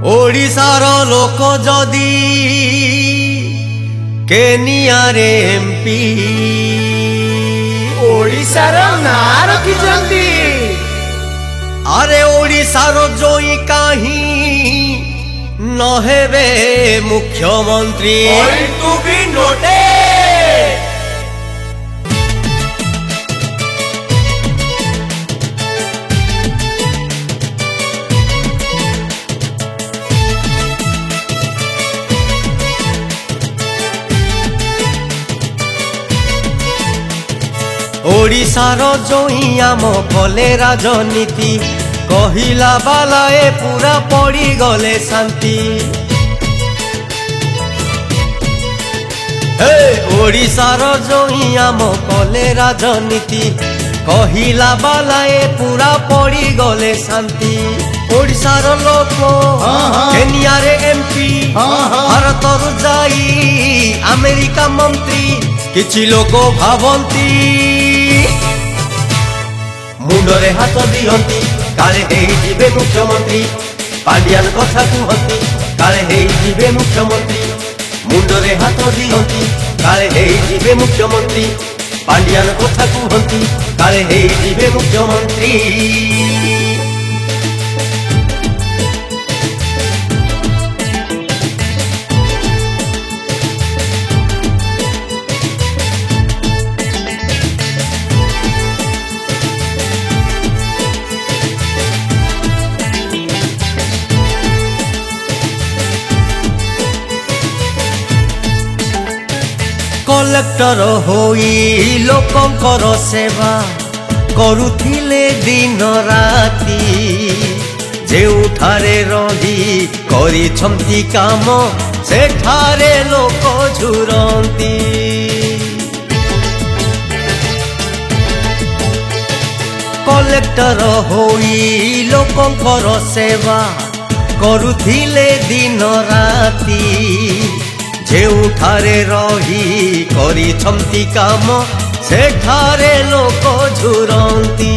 ओडिशार लोक जदि केनियारे एमपी ओडिशार ना रखिछंती। अरे ओडिशार जोई काहीं नहेबे मुख्यमंत्री तू भी नोटे। ओडिशार जोई आम कले राजनीति कहिला बालाए पूरा पड़ी गले शांति। ओडिशार जोई आम कले राजनीति कहिला बालाए पूरा पड़ी गले शांति। ओडिशार लोक केनियारे एमपी भारतर जाई अमेरिका मंत्री किछि लोक भावंती मुंडरे हाथ दियंती काले हेई जिबे मुख्यमंत्री। पांड्यान कथा कहती काले हेई जिबे मुख्यमंत्री। मुंडरे हाथ दियंती काले हेई जिबे मुख्यमंत्री। पांड्यान कथा कहती काले हेई जिबे मुख्यमंत्री। कलेक्टर होई लोकंकर सेवा करुथिले दिन राती। जेउठारे रही करिछंती काम सेठारे लोक झुरंती। कलेक्टर होई लोकंकर सेवा करुथिले दिन राती। जेउठारे रही करिछंती काम सेठारे लोक झुरंती।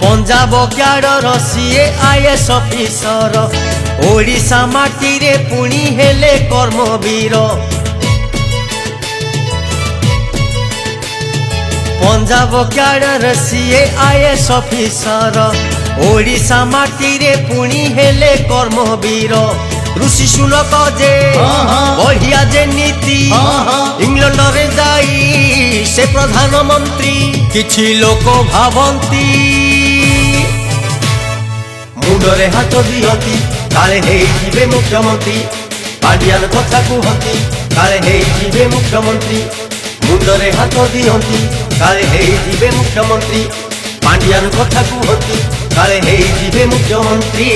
पंजाब क्याडर सीए आईएएस ऑफिसर ओडिशा माटी रे पुणी हेले कर्मवीर। पंजाब क्याडर सीए आईएएस ऑफिसर ओडिशा माटी रे पुणी हेले कर्मवीर। ऋषि सुनक जे बढ़िया जे नीति इंग्लैंड रे जाई से प्रधानमंत्री किछि लोक भावंती मुंडरे हाथ दियंती काले हेई जिबे मुख्यमंत्री। पांड्यान कथा कहती काले हेई जिबे मुख्यमंत्री। मुंडरे हाथ दियंती काले हेई जिबे मुख्यमंत्री। पांड्यान कथा कहती काले हेई जिबे मुख्यमंत्री।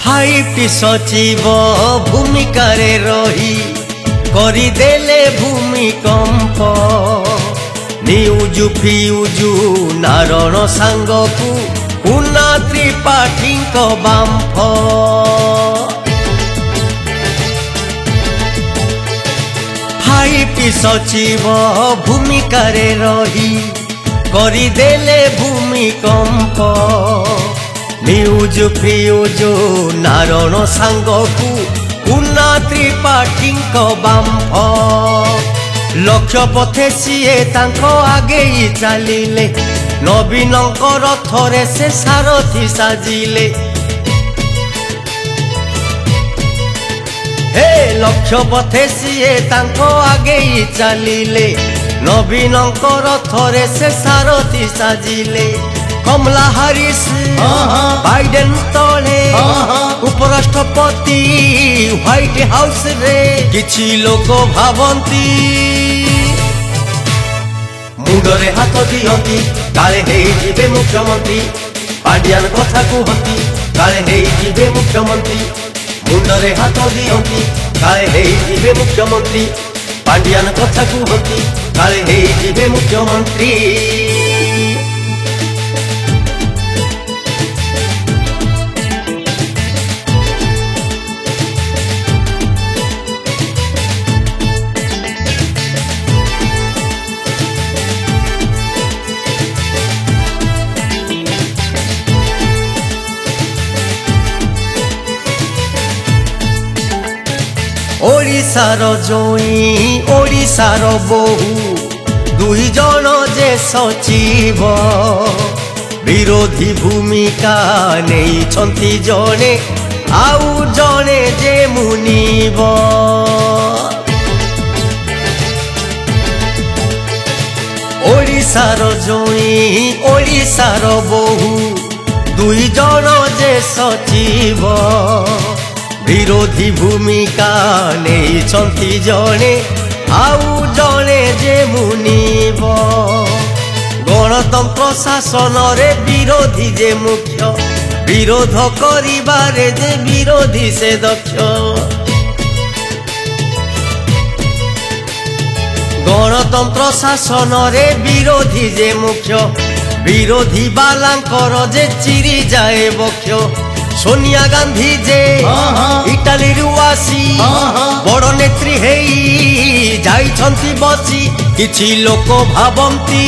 हाईटी सचिव भूमिका रे रही करिदेले भूमिकंप। न्यूज फ्यूज नारण सांगकू पुना त्रिपाठी बांफ। हाईटी सचिव भूमिका रे रही करिदेले भूमिकंप। न्यूज फ्यूज नारण सांगकू पुना त्रिपाठी बांफ। लक्ष्य पथे सीए तांको आगे चलिले नवीनंकर थरे से सारथी साजिले। हे लक्ष्य पथे सीए तांको आगे चलिले नवीनंकर थरे से सारथी साजिले। कमला हारिस बाइडेन तले उपराष्ट्रपति व्हाइट हाउस रे किछि लोक भावंती मुंडरे हाथ दियंती काले हेई जिबे मुख्यमंत्री। पांड्यान कथा कहती काले हेई जिबे मुख्यमंत्री। मुंडरे हाथ दियंती काले हेई जिबे मुख्यमंत्री। पांड्यान कथा कहती काले हेइजिबे मुख्यमंत्री। ओडिशार जोई ओडिशार बहु दुई जन जे सचिव विरोधी भूमिका नहीं जने आउ जने जे मुनिब। ओडिशार जोई ओडिशार बहु दुई जन जे सचिव विरोधी भूमिका नहीं जने आउ जने जे मुनिब। गणतंत्र शासन रे विरोधी जे मुख्य विरोध करिबारे जे विरोधी से दक्ष। गणतंत्र शासन रे विरोधी जे मुख्य विरोधी बालांकर जे चिरी जाए बक्ष। सोनिया गांधी जे इटाली रुआसी बड़ नेत्री हेई जाइछंती बसी किछि लोक भाबंती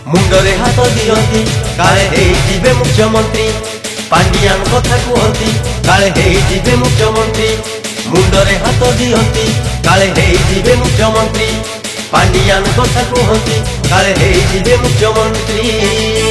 मुंडरे हाथ दियंती काले हेइजिबे मुख्यमंत्री। पांडियान कथा कहंती काले हेइजिबे मुख्यमंत्री। मुंडरे हाथ दियंती काले हेइजिबे मुख्यमंत्री। पांडियान कथा कहंती काले हेइजिबे मुख्यमंत्री।